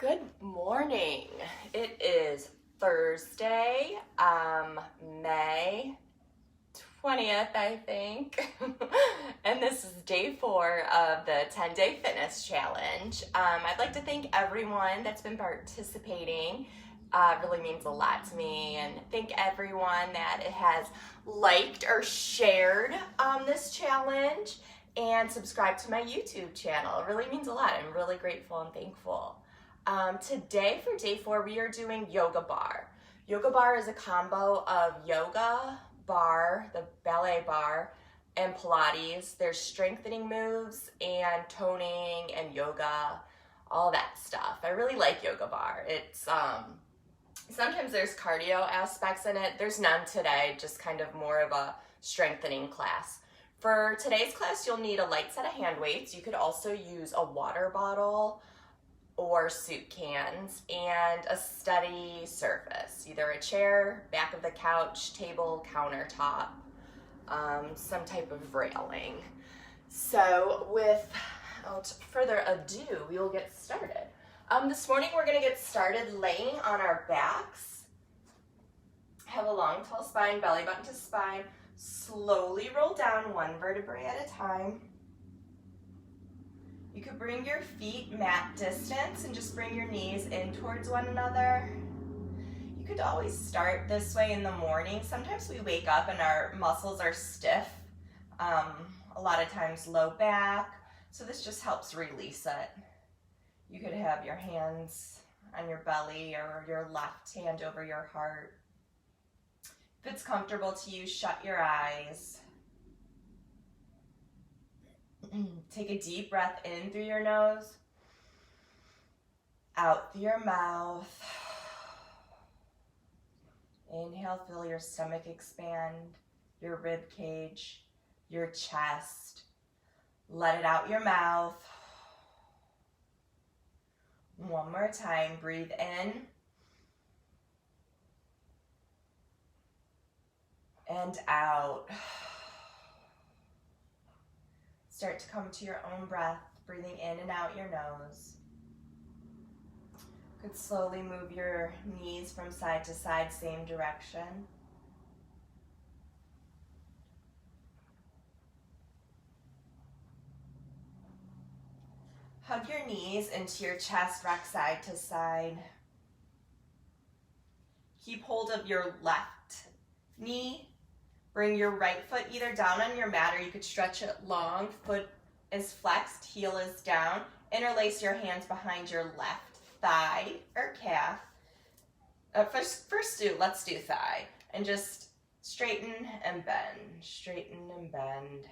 Good morning. It is Thursday, May 20th, I think. And this is day 4 of the 10-day fitness challenge. I'd like to thank everyone that's been participating. It really means a lot to me, and thank everyone that has liked or shared this challenge and subscribed to my YouTube channel. It really means a lot. I'm really grateful and thankful. Today for day 4, we are doing Yoga Barre. Yoga Barre is a combo of yoga, barre, the ballet barre, and Pilates. There's strengthening moves and toning and yoga, all that stuff. I really like Yoga Barre. It's sometimes there's cardio aspects in it. There's none today, just kind of more of a strengthening class. For today's class, you'll need a light set of hand weights. You could also use a water bottle or soup cans, and a steady surface, either a chair, back of the couch, table, countertop, some type of railing. So without further ado, we will get started. This morning we're gonna get started laying on our backs. Have a long, tall spine, belly button to spine. Slowly roll down one vertebrae at a time. You could bring your feet mat distance and just bring your knees in towards one another. You could always start this way in the morning. Sometimes we wake up and our muscles are stiff, a lot of times low back, so this just helps release it. You could have your hands on your belly or your left hand over your heart. If it's comfortable to you, shut your eyes. Take a deep breath in through your nose, out through your mouth. Inhale, feel your stomach expand, your rib cage, your chest. Let it out your mouth. One more time, breathe in and out. Start to come to your own breath, breathing in and out your nose. You could slowly move your knees from side to side, same direction. Hug your knees into your chest, rock side to side. Keep hold of your left knee. Bring your right foot either down on your mat, or you could stretch it long. Foot is flexed, heel is down. Interlace your hands behind your left thigh or calf. Let's do thigh. And just straighten and bend, straighten and bend.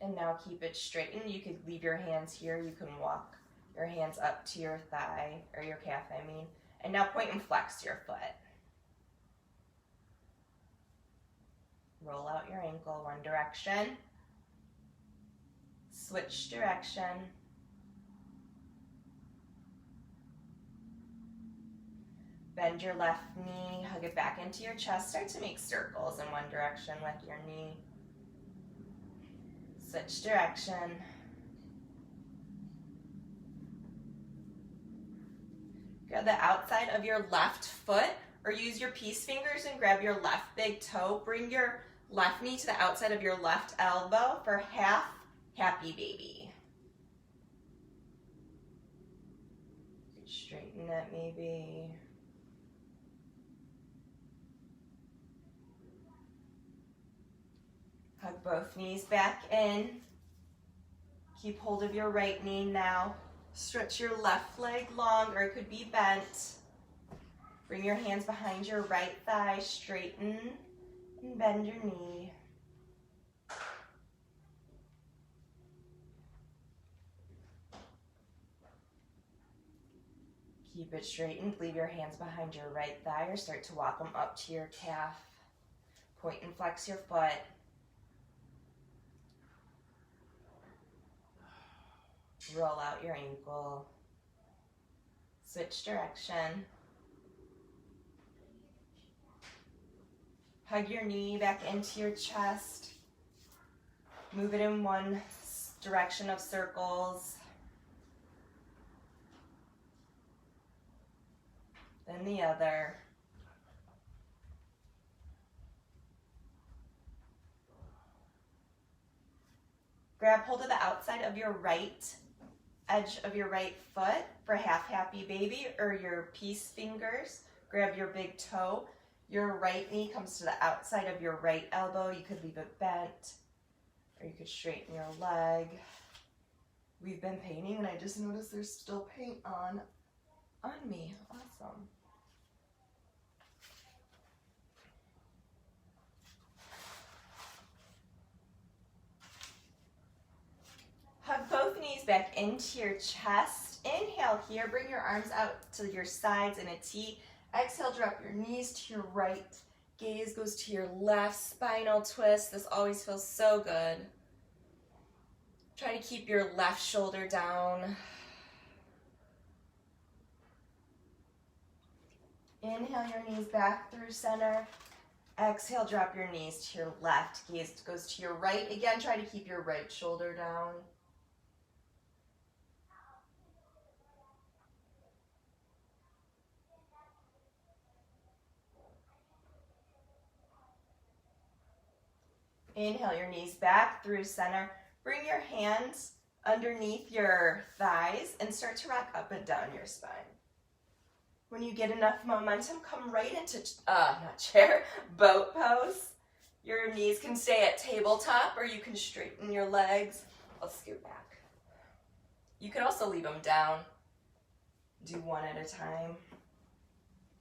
And now keep it straightened. You could leave your hands here. You can walk your hands up to your thigh, or your calf, I mean. And now point and flex your foot. Roll out your ankle one direction. Switch direction. Bend your left knee, hug it back into your chest. Start to make circles in one direction with your knee. Switch direction. Grab the outside of your left foot, or use your peace fingers and grab your left big toe. Bring your left knee to the outside of your left elbow for half happy baby. Straighten it maybe. Hug both knees back in. Keep hold of your right knee now. Stretch your left leg long, or it could be bent. Bring your hands behind your right thigh, straighten and bend your knee. Keep it straightened. Leave your hands behind your right thigh, or start to walk them up to your calf. Point and flex your foot. Roll out your ankle. Switch direction. Hug your knee back into your chest. Move it in one direction of circles. Then the other. Grab hold of the outside of your right edge of your right foot for half happy baby, or your peace fingers. Grab your big toe. Your right knee comes to the outside of your right elbow. You could leave it bent, or you could straighten your leg. We've been painting and I just noticed there's still paint on me. Awesome. Hug both knees back into your chest. Inhale here, bring your arms out to your sides in a T. Exhale, drop your knees to your right. Gaze goes to your left, spinal twist. This always feels so good. Try to keep your left shoulder down. Inhale your knees back through center. Exhale, drop your knees to your left. Gaze goes to your right. Again, try to keep your right shoulder down. Inhale your knees back through center. Bring your hands underneath your thighs and start to rock up and down your spine. When you get enough momentum, come right into, boat pose. Your knees can stay at tabletop, or you can straighten your legs. I'll scoot back. You can also leave them down. Do one at a time.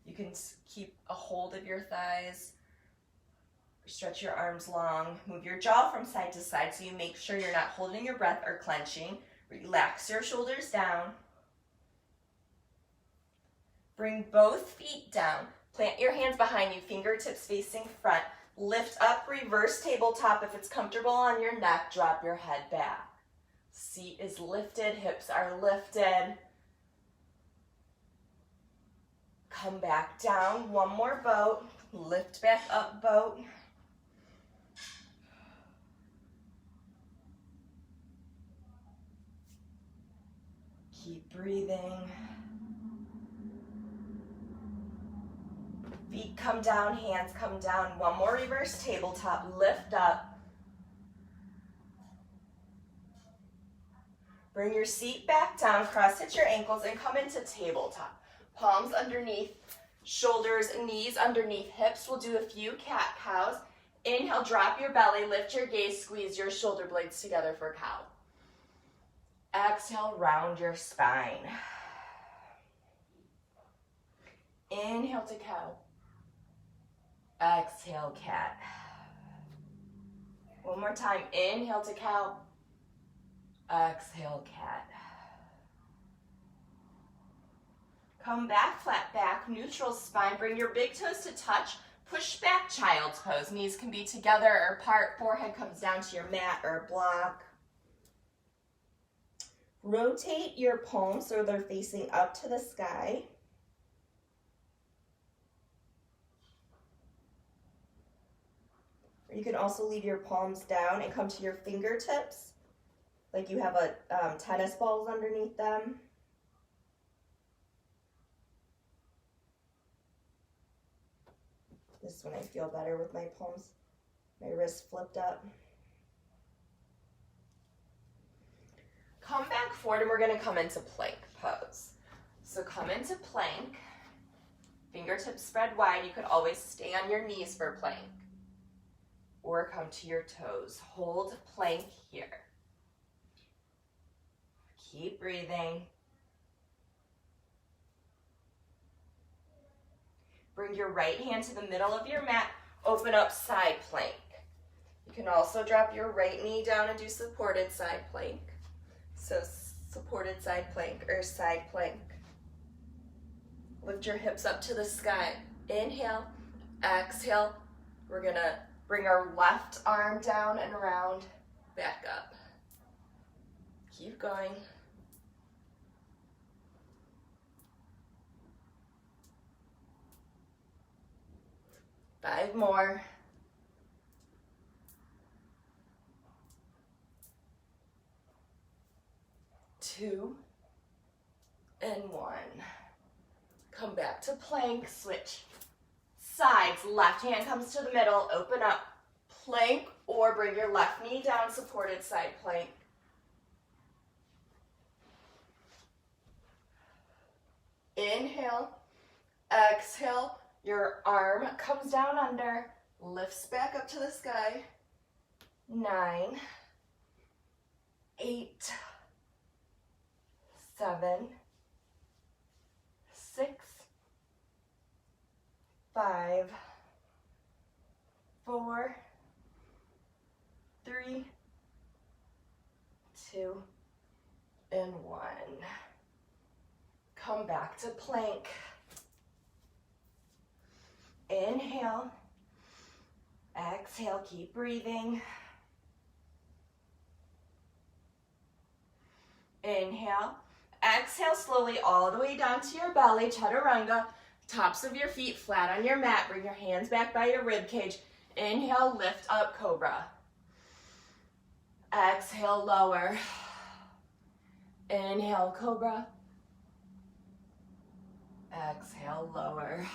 You can keep a hold of your thighs. Stretch your arms long. Move your jaw from side to side so you make sure you're not holding your breath or clenching. Relax your shoulders down. Bring both feet down. Plant your hands behind you, fingertips facing front. Lift up, reverse tabletop. If it's comfortable on your neck, drop your head back. Seat is lifted, hips are lifted. Come back down, one more boat. Lift back up, boat. Keep breathing. Feet come down, hands come down. One more reverse tabletop, lift up. Bring your seat back down, cross-stitch your ankles and come into tabletop. Palms underneath shoulders, knees underneath hips. We'll do a few cat-cows. Inhale, drop your belly, lift your gaze, squeeze your shoulder blades together for cow. Exhale, round your spine. Inhale to cow. Exhale, cat. One more time. Inhale to cow. Exhale, cat. Come back, flat back, neutral spine. Bring your big toes to touch. Push back, child's pose. Knees can be together or apart. Forehead comes down to your mat or block. Rotate your palms so they're facing up to the sky. You can also leave your palms down and come to your fingertips, like you have a tennis balls underneath them. This one I feel better with my palms, my wrists flipped up. Come back forward and we're going to come into plank pose. So come into plank, fingertips spread wide. You could always stay on your knees for plank or come to your toes. Hold plank here. Keep breathing. Bring your right hand to the middle of your mat. Open up side plank. You can also drop your right knee down and do supported side plank. So supported side plank or side plank. Lift your hips up to the sky. Inhale, exhale. We're gonna bring our left arm down and around, back up. Keep going. Five more. 2, and 1. Come back to plank, switch sides. Left hand comes to the middle, open up, plank, or bring your left knee down, supported side plank. Inhale, exhale, your arm comes down under, lifts back up to the sky. 9, 8, 7, 6, 5, 4, 3, 2, and 1. Come back to plank. Inhale, exhale, keep breathing. Inhale, exhale slowly all the way down to your belly, chaturanga. Tops of your feet flat on your mat. Bring your hands back by your rib cage. Inhale, lift up, cobra. Exhale, lower. Inhale, cobra. Exhale, lower.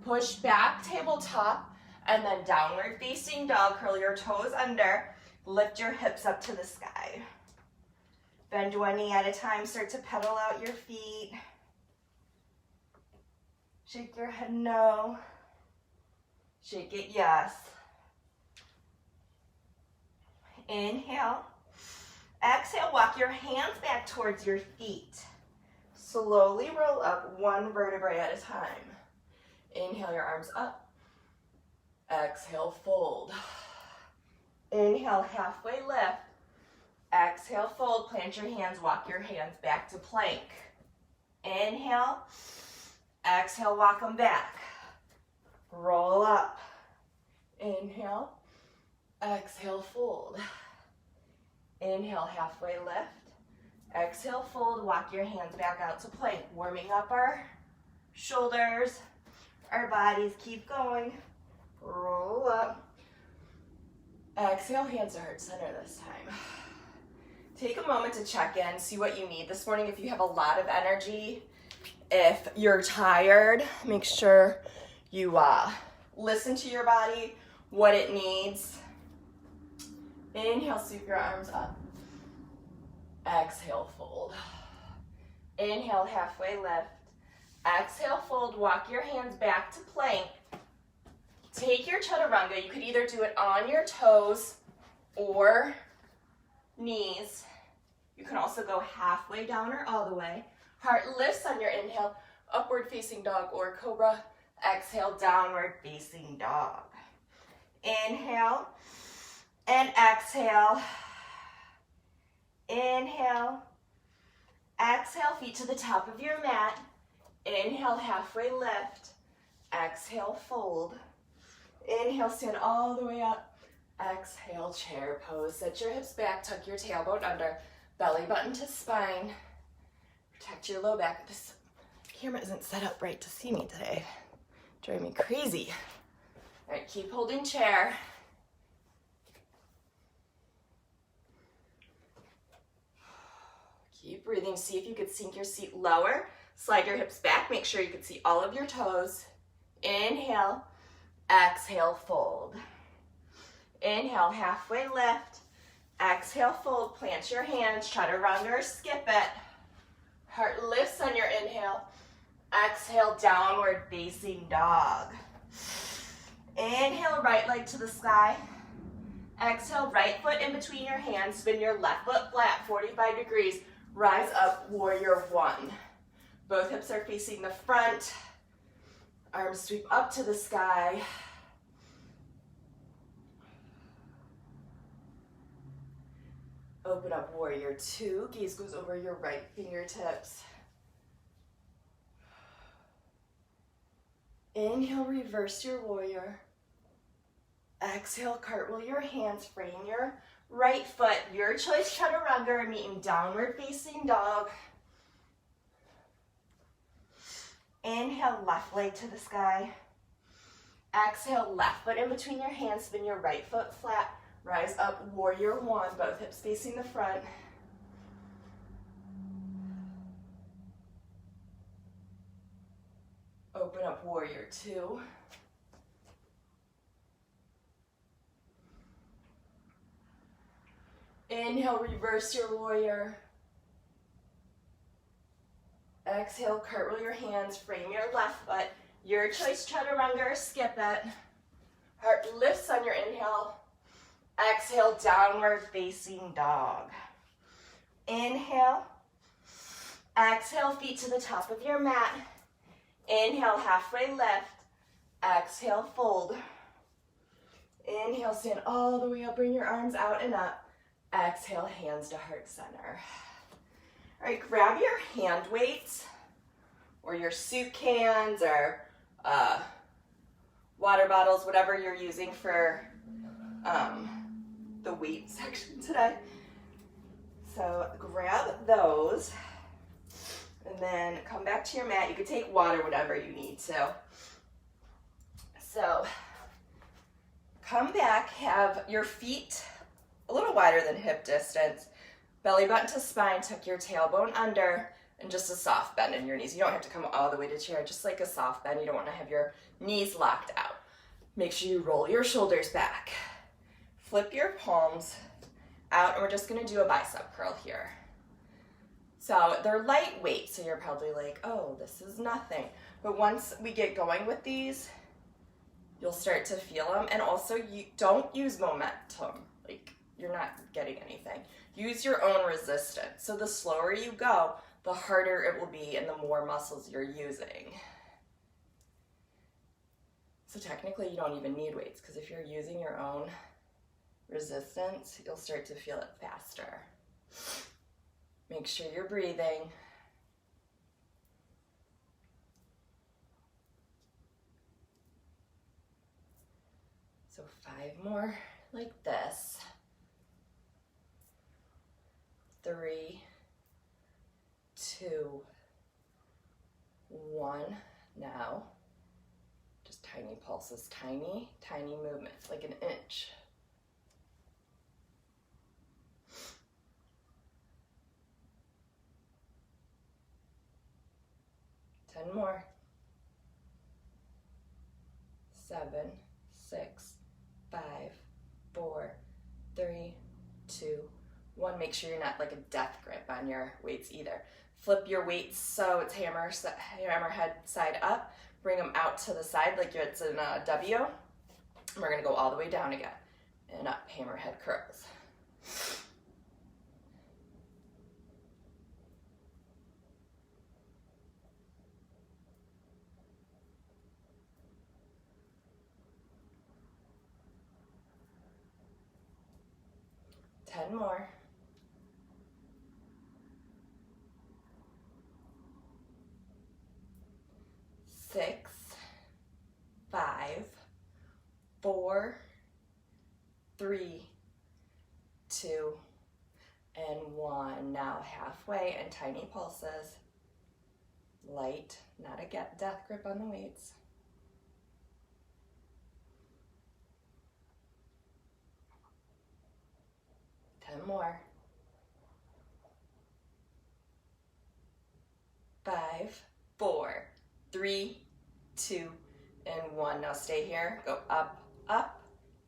Push back, tabletop, and then downward facing dog. Curl your toes under. Lift your hips up to the sky. Bend one knee at a time. Start to pedal out your feet. Shake your head no. Shake it yes. Inhale. Exhale, walk your hands back towards your feet. Slowly roll up one vertebrae at a time. Inhale your arms up. Exhale, fold. Inhale, halfway lift. Exhale, fold. Plant your hands, walk your hands back to plank. Inhale. Exhale, walk them back. Roll up. Inhale. Exhale, fold. Inhale, halfway lift. Exhale, fold. Walk your hands back out to plank. Warming up our shoulders, our bodies. Keep going. Roll up. Exhale, hands to heart center this time. Take a moment to check in, see what you need this morning. If you have a lot of energy, if you're tired, make sure you listen to your body, what it needs. Inhale, sweep your arms up. Exhale, fold. Inhale, halfway lift. Exhale, fold. Walk your hands back to plank. Take your chaturanga. You could either do it on your toes or knees. You can also go halfway down or all the way. Heart lifts on your inhale, upward facing dog or cobra. Exhale, downward facing dog. Inhale and exhale. Inhale. Exhale, feet to the top of your mat. Inhale, halfway lift. Exhale, fold. Inhale, stand all the way up. Exhale, chair pose. Set your hips back, tuck your tailbone under. Belly button to spine. Protect your low back. This camera isn't set up right to see me today. Driving me crazy. All right, keep holding chair. Keep breathing. See if you could sink your seat lower. Slide your hips back. Make sure you can see all of your toes. Inhale. Exhale, fold. Inhale, halfway lift. Exhale, fold. Plant your hands. Chaturanga or skip it. Heart lifts on your inhale. Exhale, downward facing dog. Inhale, right leg to the sky. Exhale, right foot in between your hands. Spin your left foot flat, 45 degrees. Rise up, warrior one. Both hips are facing the front. Arms sweep up to the sky. Open up, warrior two. Gaze goes over your right fingertips. Inhale, reverse your warrior. Exhale, cartwheel your hands, frame your right foot. Your choice, chaturanga or meeting downward facing dog. Inhale, left leg to the sky. Exhale, left foot in between your hands. Spin your right foot flat. Rise up, warrior one. Both hips facing the front. Open up warrior two. Inhale, reverse your warrior. Exhale, cartwheel your hands, frame your left foot. Your choice, chaturanga or skip it. Heart lifts on your inhale. Exhale, downward facing dog. Inhale. Exhale, feet to the top of your mat. Inhale, halfway lift. Exhale, fold. Inhale, stand all the way up, bring your arms out and up. Exhale, hands to heart center. All right, grab your hand weights or your soup cans or water bottles, whatever you're using for the weight section today. So grab those and then come back to your mat. You could take water, whatever you need to. So come back, have your feet a little wider than hip distance, belly button to spine, tuck your tailbone under, and just a soft bend in your knees. You don't have to come all the way to chair, just like a soft bend. You don't want to have your knees locked out. Make sure you roll your shoulders back. Flip your palms out, and we're just gonna do a bicep curl here. So they're lightweight, so you're probably like, oh, this is nothing. But once we get going with these, you'll start to feel them. And also, you don't use momentum. Like, you're not getting anything. Use your own resistance. So the slower you go, the harder it will be and the more muscles you're using. So technically, you don't even need weights, because if you're using your own resistance, you'll start to feel it faster. Make sure you're breathing. So 5 more like this. 3, 2, 1. Now, just tiny pulses, tiny, tiny movements, like an inch. 10 more. 7, 6, 5, 4, 3, 2, 1. Make sure you're not like a death grip on your weights either. Flip your weights so it's hammerhead side up. Bring them out to the side like it's in a W. And we're gonna go all the way down again. And up, hammerhead curls. Ten more. 6, 5, 4, 3, 2, and 1. Now halfway and tiny pulses. Light, not a death grip on the weights. 10 more. 5, 4, 3, 2, and 1. Now stay here. Go up, up,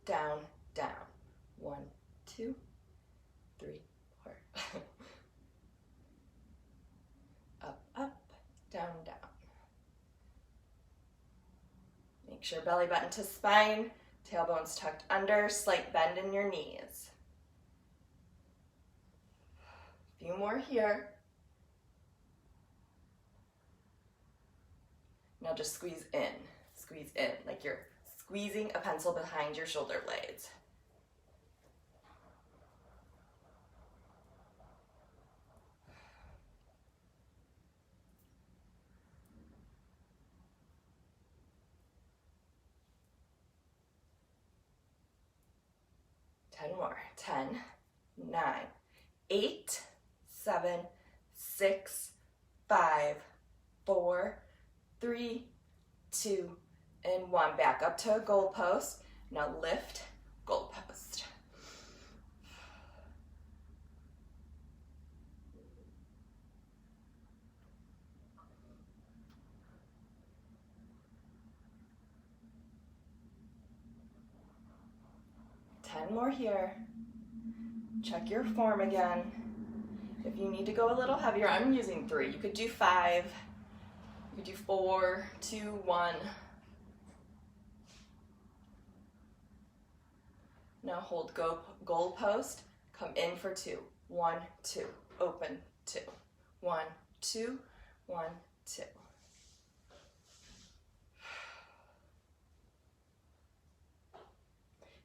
down, down. 1, 2, 3, 4. Up, up, down, down. Make sure belly button to spine, tailbone's tucked under, slight bend in your knees. A few more here. Now just squeeze in, like you're squeezing a pencil behind your shoulder blades. More. 10, 9, 8, 7, 6, 5, 4, 3, 2, and 1. Back up to a goalpost. Now lift, goalpost. 10 more here. Check your form again. If you need to go a little heavier, I'm using 3. You could do 5. You could do 4, 2, 1. Now hold goal post. Come in for 2. 1, 2. Open 2. 1, 2. 1, 2.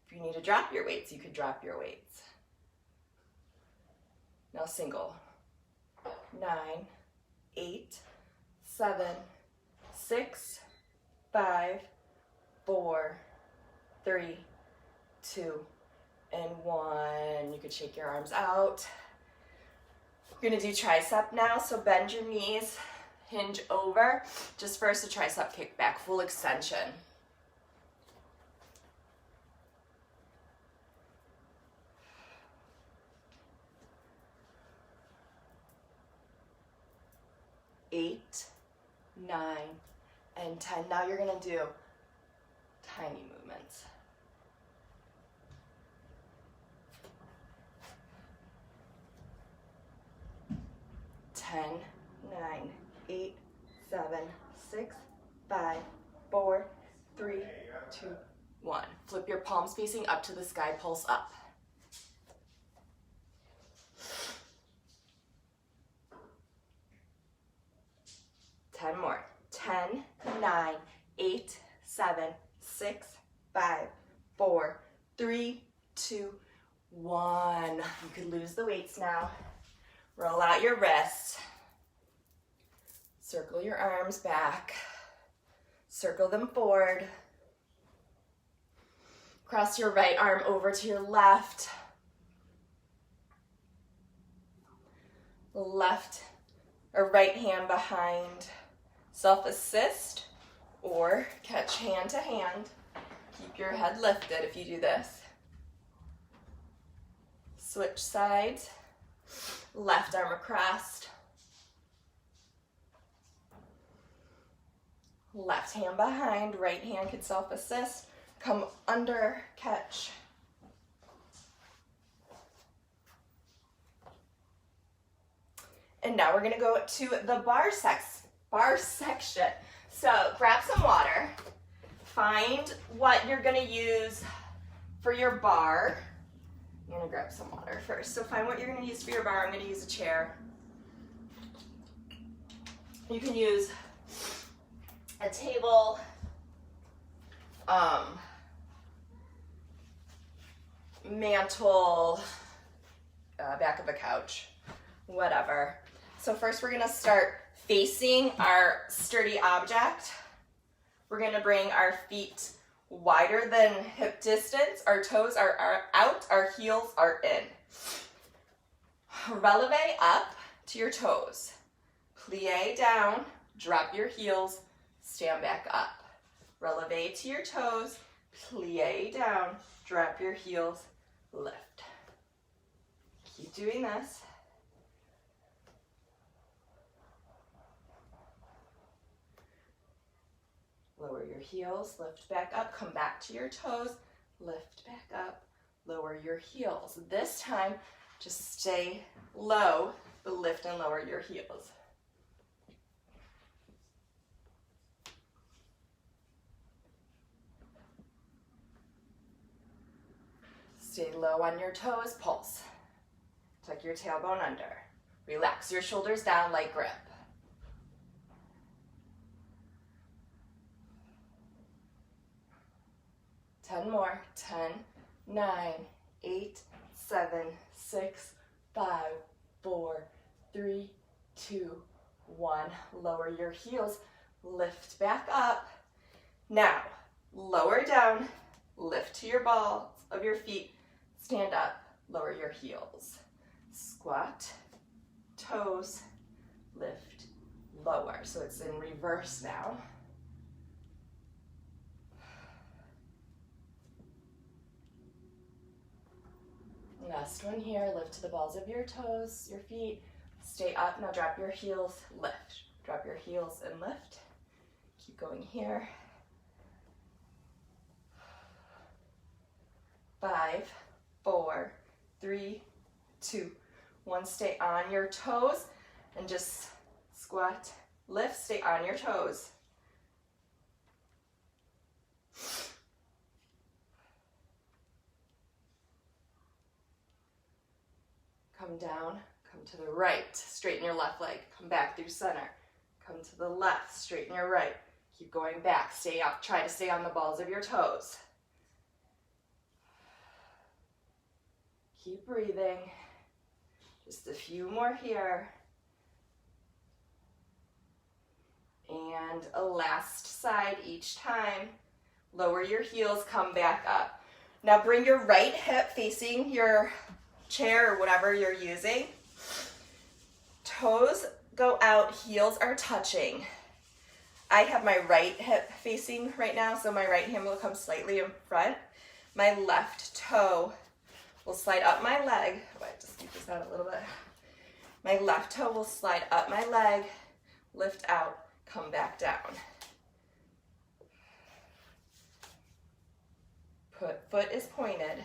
If you need to drop your weights, you could drop your weights. Now single. 9, 8, 7, 6, 5, 4, 3, 2, and 1. You could shake your arms out. We're gonna do tricep now, so bend your knees, hinge over. Just first a tricep kickback, full extension. Eight, 9, and 10. Now you're gonna do tiny movements. Ten, 9, 8, 7, 6, 5, 4, 3, 2, 1. Flip your palms facing up to the sky, pulse up. Ten more. 10, 9, 8, 7, 6, 5, 4, 3, 2, 1. You could lose the weights now. Roll out your wrists. Circle your arms back. Circle them forward. Cross your right arm over to your left. Left or right hand behind. Self-assist or catch hand to hand. Keep your head lifted if you do this. Switch sides. Left arm across. Left hand behind, right hand can self-assist. Come under, catch. And now we're gonna go to the bar section. So grab some water. Find what you're gonna use for your bar. I'm gonna grab some water first. So find what you're gonna use for your bar. I'm gonna use a chair. You can use a table, mantle, back of a couch, whatever. So first we're gonna start facing our sturdy object. We're gonna bring our feet wider than hip distance. Our toes are out, our heels are in. Releve up to your toes. Plie down, drop your heels, stand back up. Releve to your toes, plie down, drop your heels, lift. Keep doing this. Lower your heels, lift back up, come back to your toes, lift back up, lower your heels. This time, just stay low, but lift and lower your heels. Stay low on your toes, pulse. Tuck your tailbone under. Relax your shoulders down, light grip. Ten more. 10, 9, 8, 7, 6, 5, 4, 3, 2, 1. Lower your heels, lift back up. Now, lower down, lift to your balls of your feet, stand up, lower your heels. Squat, toes, lift, lower. So it's in reverse now. Last one here, lift to the balls of your toes, your feet, stay up, now drop your heels, lift. Drop your heels and lift. Keep going here. 5, 4, 3, 2, 1. Stay on your toes and just squat, lift, stay on your toes. Come down, come to the right, straighten your left leg, come back through center, come to the left, straighten your right, keep going back, stay up, try to stay on the balls of your toes. Keep breathing, just a few more here. And a last side each time. Lower your heels, come back up. Now bring your right hip facing your chair or whatever you're using. Toes go out, heels are touching. I have my right hip facing right now, so my right hand will come slightly in front. My left toe will slide up my leg. Oh, I just keep this out a little bit. My left toe will slide up my leg, lift out, come back down. Foot is pointed.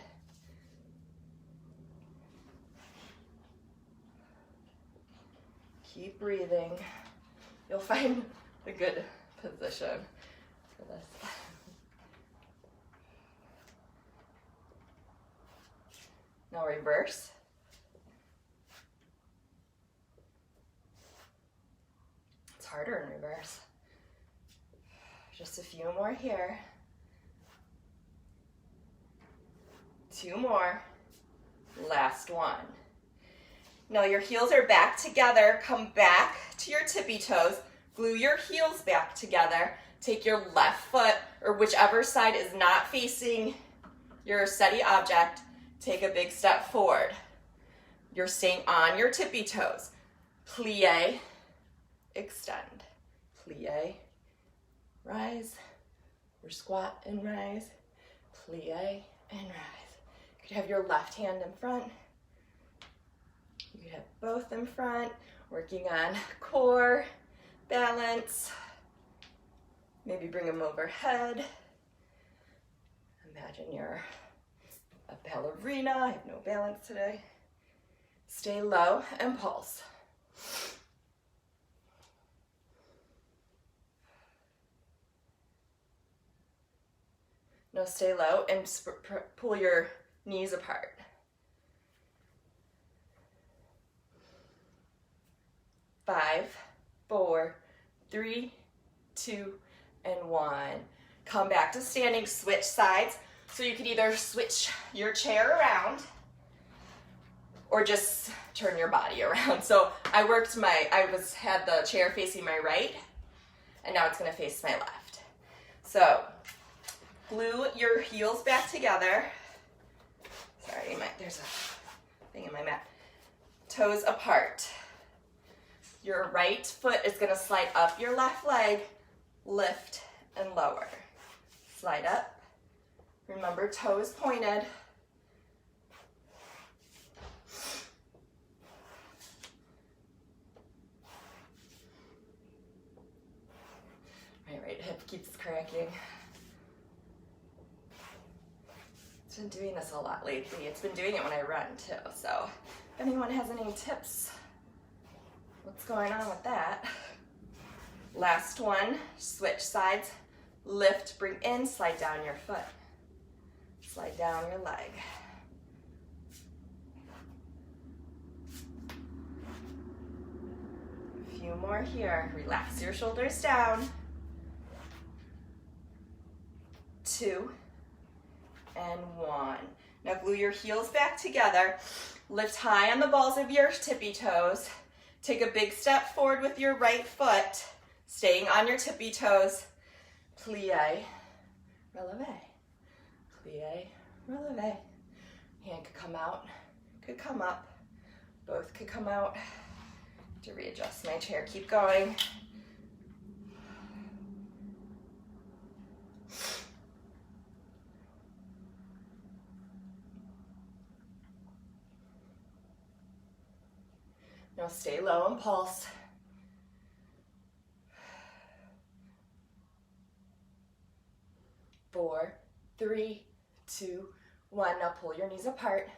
Keep breathing. You'll find a good position for this. Now reverse. It's harder in reverse. Just a few more here. 2 more. Last one. Now your heels are back together. Come back to your tippy toes. Glue your heels back together. Take your left foot, or whichever side is not facing your steady object, take a big step forward. You're staying on your tippy toes. Plie, extend. Plie, rise, or squat and rise. Plie and rise. You could have your left hand in front. You could have both in front, working on core, balance. Maybe bring them overhead. Imagine you're a ballerina. I have no balance today. Stay low and pulse. Now stay low and pull your knees apart. Five, 4, 3, 2, and 1. Come back to standing, switch sides. So you could either switch your chair around or just turn your body around. So I had the chair facing my right, and now it's gonna face my left. So glue your heels back together. Sorry, there's a thing in my mat. Toes apart. Your right foot is gonna slide up your left leg, lift and lower. Slide up. Remember, toes pointed. My right hip keeps cracking. It's been doing this a lot lately. It's been doing it when I run too, so if anyone has any tips, what's going on with that? Last one, switch sides, lift, bring in, slide down your foot. Slide down your leg. A few more here. Relax your shoulders down. 2 and 1. Now glue your heels back together. Lift high on the balls of your tippy toes. Take a big step forward with your right foot, staying on your tippy toes. Plie, releve. Plie, releve. Hand could come out, could come up. Both could come out. To readjust my chair, keep going. Now stay low and pulse. Four, 3, 2, 1. Now pull your knees apart.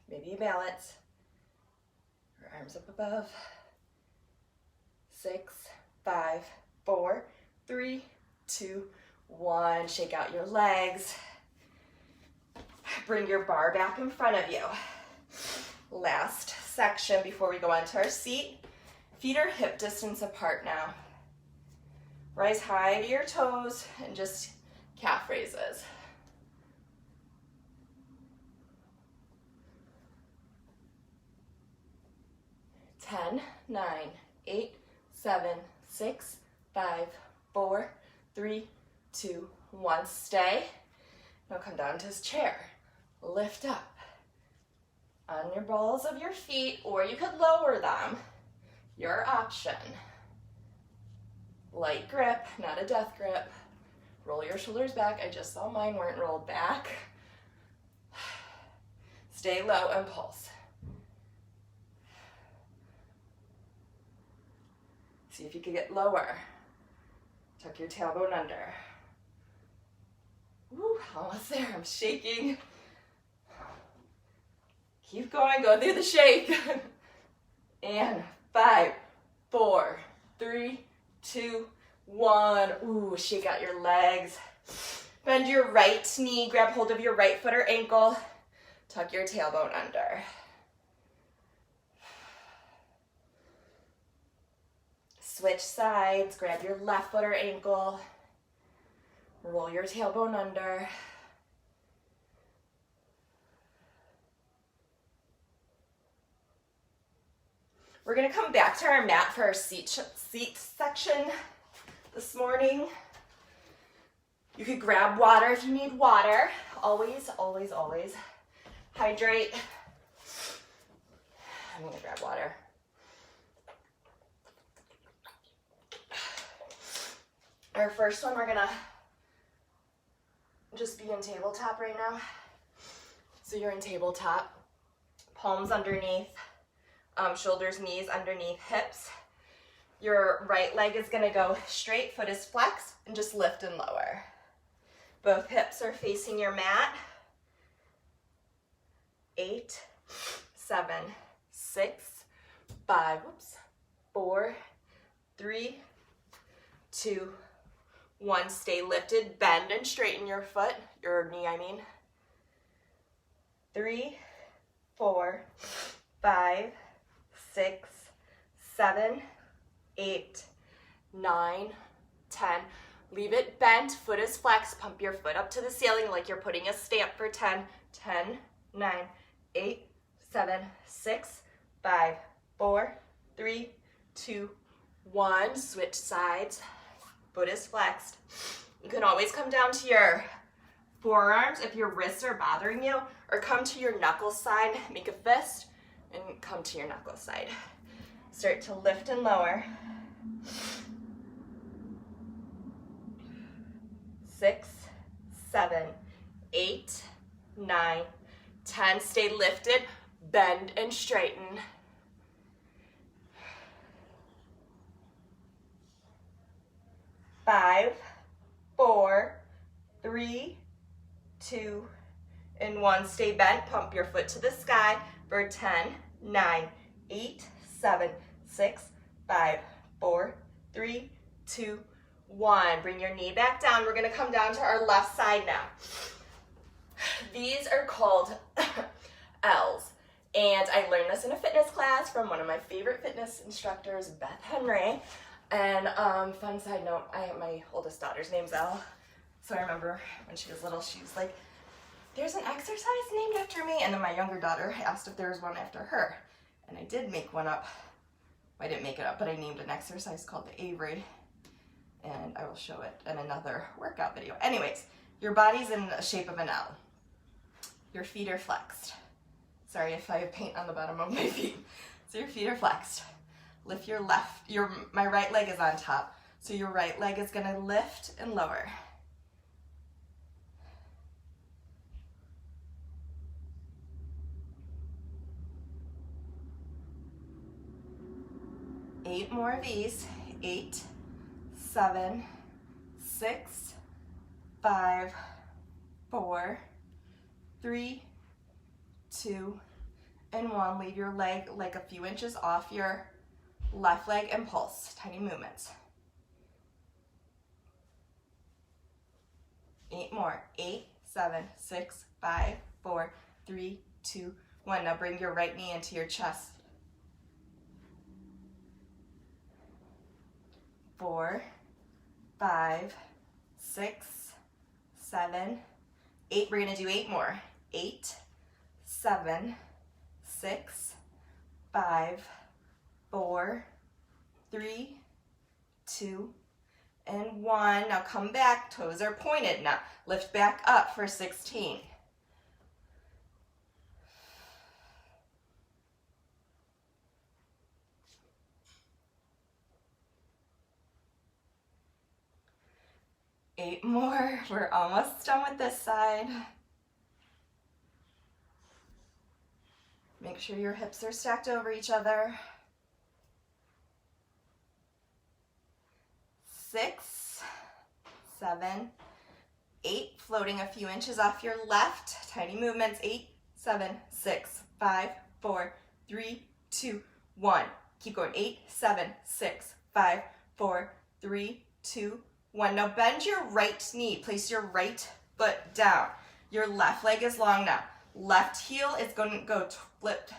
Maybe you balance. Your arms up above. 6, 5, 4, 3, 2, 1. Shake out your legs. Bring your bar back in front of you. Last section before we go onto our seat. Feet are hip distance apart now. Rise high to your toes and just calf raises. 10, 9, 8, 7, 6, 5, 4, 3, 2, 1. Stay. Now come down to this chair. Lift up on your balls of your feet, or you could lower them. Your option. Light grip, not a death grip. Roll your shoulders back. I just saw mine weren't rolled back. Stay low and pulse. See if you can get lower. Tuck your tailbone under. Woo, almost there. I'm shaking. Keep going. Go through the shake. And 5, 4, 3, 2, 1. Ooh, shake out your legs. Bend your right knee. Grab hold of your right foot or ankle. Tuck your tailbone under. Switch sides. Grab your left foot or ankle. Roll your tailbone under. We're going to come back to our mat for our seat section this morning. You could grab water if you need water. Always, always, always hydrate. I'm going to grab water. Our first one, we're going to just be in tabletop right now. So you're in tabletop, palms underneath. Shoulders, knees underneath hips. Your right leg is going to go straight, foot is flexed, and just lift and lower. Both hips are facing your mat. 8, 7, 6, 5, 4, 3, 2, 1. Stay lifted, bend and straighten your foot, your knee, I mean. 3, 4, 5, 6, 7, 8, 9, 10. Leave it bent, foot is flexed. Pump your foot up to the ceiling like you're putting a stamp for 10. 10, 9, 8, 7, 6, 5, 4, 3, 2, 1. Switch sides. Foot is flexed. You can always come down to your forearms if your wrists are bothering you, or come to your knuckle side, make a fist, and come to your knuckle side. Start to lift and lower. 6, 7, 8, 9, 10. Stay lifted, bend and straighten. 5, 4, 3, 2, and 1. Stay bent, pump your foot to the sky for 10, 9, 8, 7, 6, 5, 4, 3, 2, 1. Bring your knee back down. We're going to come down to our left side now. These are called L's. And I learned this in a fitness class from one of my favorite fitness instructors, Beth Henry. And fun side note, my oldest daughter's name's Elle. So I remember when she was little, she was like, there's an exercise named after me. And then my younger daughter asked if there was one after her. And I did make one up. I didn't make it up, but I named an exercise called the Avery. And I will show it in another workout video. Anyways, your body's in the shape of an L. Your feet are flexed. Sorry if I have paint on the bottom of my feet. So your feet are flexed. Lift your my right leg is on top. So your right leg is gonna lift and lower. Eight more of these. 8, 7, 6, 5, 4, 3, 2, and 1. Leave your leg like a few inches off your left leg and pulse. Tiny movements. 8 more. 8, 7, 6, 5, 4, 3, 2, 1. Now bring your right knee into your chest. 4, 5, 6, 7, 8. We're going to do 8 more. 8, 7, 6, 5, 4, 3, 2, and 1. Now come back. Toes are pointed. Now lift back up for 16. Eight more. We're almost done with this side. Make sure your hips are stacked over each other. 6, 7, 8. Floating a few inches off your left. Tiny movements. 8, 7, 6, 5, 4, 3, 2, 1. Keep going. 8, 7, 6, 5, 4, 3, 2, 1. Now bend your right knee. Place your right foot down. Your left leg is long now. Left heel is going to go flip,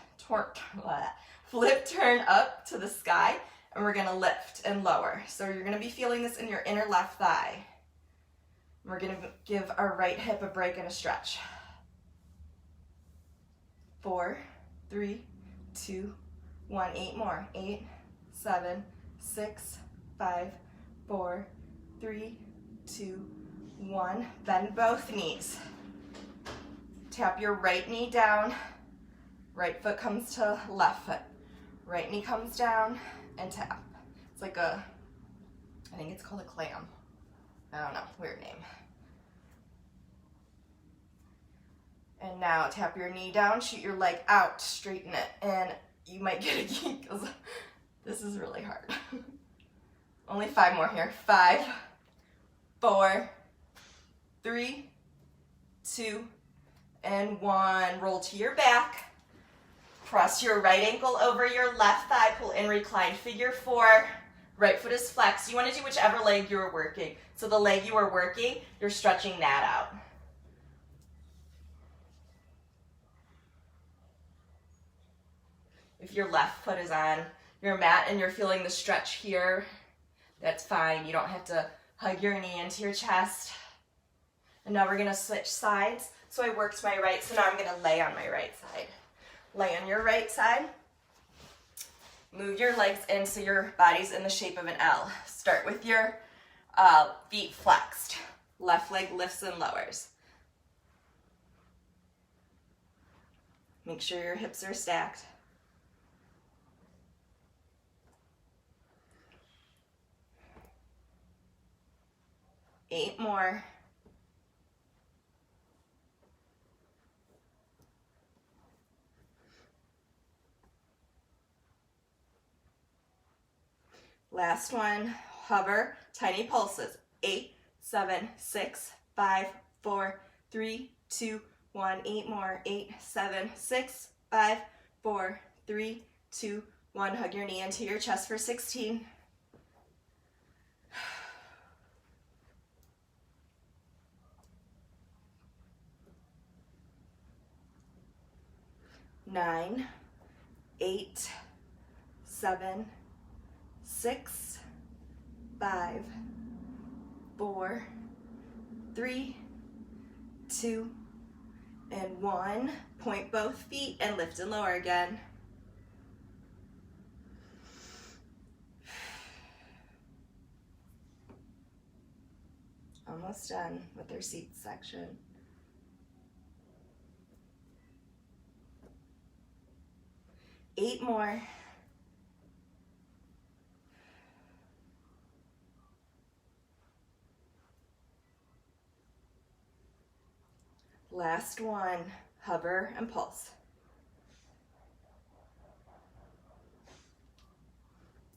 turn up to the sky, and we're going to lift and lower. So you're going to be feeling this in your inner left thigh. We're going to give our right hip a break and a stretch. 4, 3, 2, 1. 8 more. 8, 7, 6, 5, 4, 3, 2, 1. Bend both knees. Tap your right knee down. Right foot comes to left foot. Right knee comes down and tap. It's like a, I think it's called a clam. I don't know, weird name. And now tap your knee down, shoot your leg out, straighten it, and you might get a geek because this is really hard. Only 5 more here. 5, 4, 3, 2, and 1. Roll to your back. Cross your right ankle over your left thigh. Pull in, recline. Figure 4. Right foot is flexed. You want to do whichever leg you are working. So the leg you are working, you're stretching that out. If your left foot is on your mat and you're feeling the stretch here, that's fine. You don't have to hug your knee into your chest. And now we're going to switch sides. So I worked my right, so now I'm going to lay on my right side. Lay on your right side. Move your legs in so your body's in the shape of an L. Start with your feet flexed. Left leg lifts and lowers. Make sure your hips are stacked. Eight more. Last one, hover, tiny pulses. 8, 7, 6, 5, 4, 3, 2, 1. 8 more. 8, 7, 6, 5, 4, 3, 2, 1. Hug your knee into your chest for 16. 9, 8, 7, 6, 5, 4, 3, 2, and 1. Point both feet and lift and lower again. Almost done with our seat section. 8 more. Last one, hover and pulse.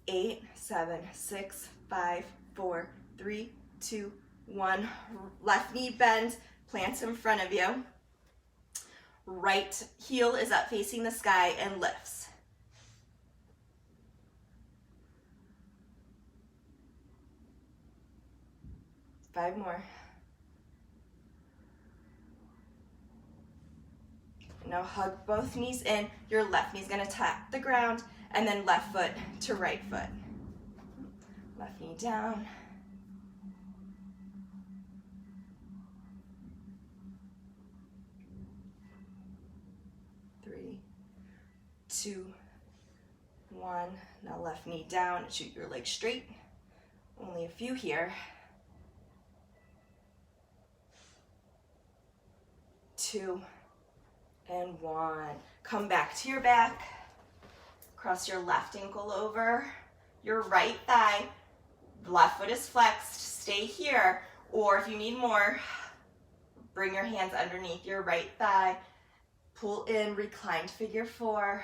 8, 7, 6, 5, 4, 3, 2, 1. Left knee bends, Plants in front of you. Right heel is up facing the sky and lifts. Five more. Now hug both knees in. Your left knee is going to tap the ground, and then left foot to right foot. Left knee down. Three, two, one. Now left knee down and shoot your leg straight. Only a few here. Two, and one. Come back to your back. Cross your left ankle over your right thigh. Left foot is flexed. Stay here. Or if you need more, bring your hands underneath your right thigh. Pull in, reclined figure four.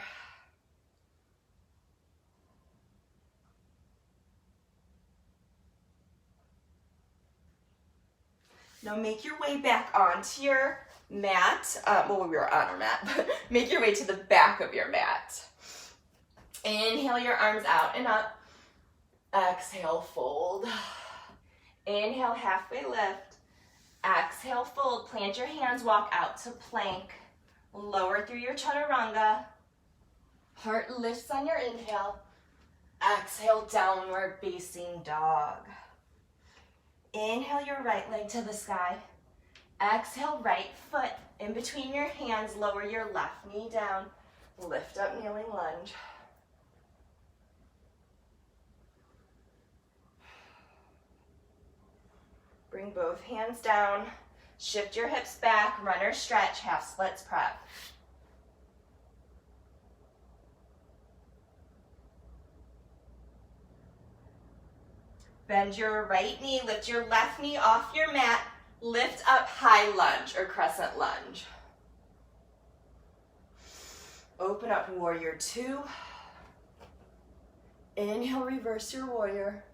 Now make your way back onto your mat. Well, we were on our mat, but make your way to the back of your mat. Inhale your arms out and up. Exhale, fold. Inhale, halfway lift. Exhale, fold. Plant your hands, walk out to plank. Lower through your chaturanga. Heart lifts on your inhale. Exhale, downward facing dog. Inhale your right leg to the sky. Exhale, right foot in between your hands. Lower your left knee down. Lift up, kneeling lunge. Bring both hands down. Shift your hips back. Runner stretch, half splits prep. Bend your right knee, lift your left knee off your mat. Lift up, high lunge or crescent lunge. Open up, warrior two. Inhale, reverse your warrior.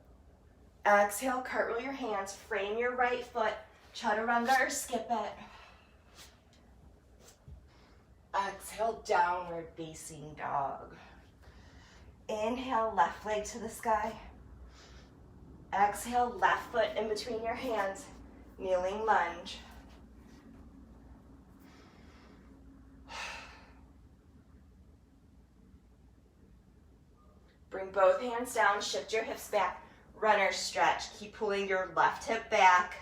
Exhale, cartwheel your hands, frame your right foot, chaturanga or skip it. Exhale, downward facing dog. Inhale, left leg to the sky. Exhale, left foot in between your hands, kneeling lunge. Bring both hands down, shift your hips back, runner stretch. Keep pulling your left hip back.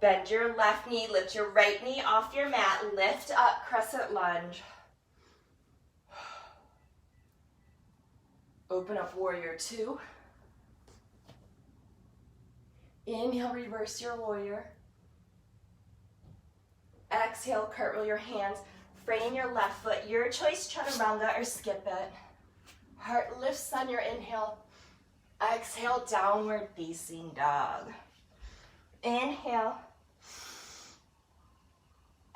Bend your left knee, lift your right knee off your mat, lift up, crescent lunge. Open up, warrior two. Inhale, reverse your warrior. Exhale, cartwheel your hands, frame your left foot, your choice, chaturanga or skip it. Heart lifts on your inhale. Exhale, downward facing dog. Inhale.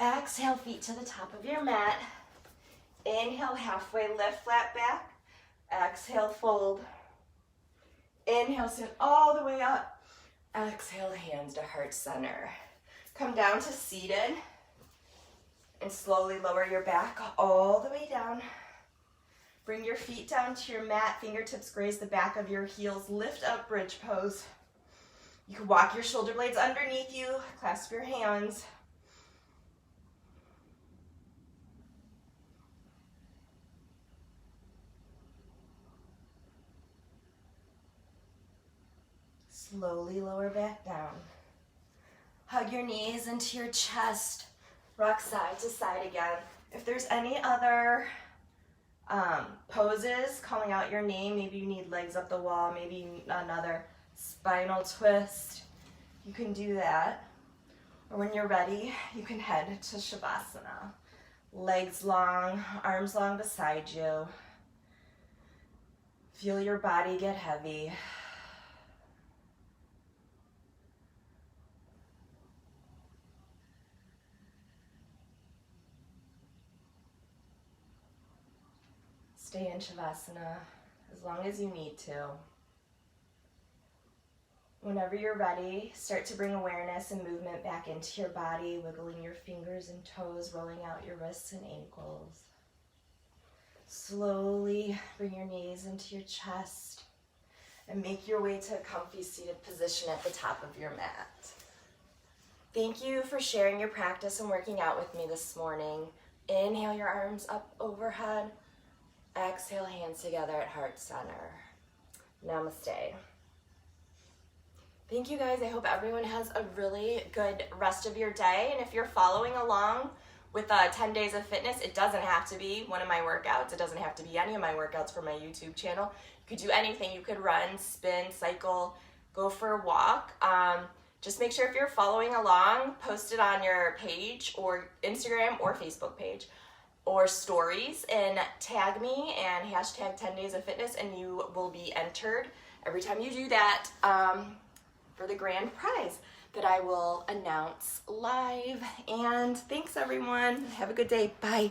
Exhale, feet to the top of your mat. Inhale, halfway lift, flat back. Exhale, fold. Inhale, send all the way up. Exhale, hands to heart center. Come down to seated. And slowly lower your back all the way down. Bring your feet down to your mat. Fingertips graze the back of your heels. Lift up, bridge pose. You can walk your shoulder blades underneath you. Clasp your hands. Slowly lower back down. Hug your knees into your chest. Rock side to side again. If there's any other poses calling out your name, maybe you need legs up the wall, maybe you need another spinal twist, you can do that. Or when you're ready, you can head to Shavasana. Legs long, arms long beside you. Feel your body get heavy. Stay in Shavasana as long as you need to. Whenever you're ready, start to bring awareness and movement back into your body, wiggling your fingers and toes, rolling out your wrists and ankles. Slowly bring your knees into your chest and make your way to a comfy seated position at the top of your mat. Thank you for sharing your practice and working out with me this morning. Inhale your arms up overhead. Exhale, hands together at heart center. Namaste. Thank you guys. I hope everyone has a really good rest of your day. And if you're following along with 10 Days of Fitness, it doesn't have to be one of my workouts. It doesn't have to be any of my workouts for my YouTube channel. You could do anything. You could run, spin, cycle, go for a walk. Just make sure if you're following along, post it on your page or Instagram or Facebook page or stories and tag me and hashtag 10 Days of Fitness, and you will be entered every time you do that for the grand prize that I will announce live. And thanks everyone. Have a good day. Bye.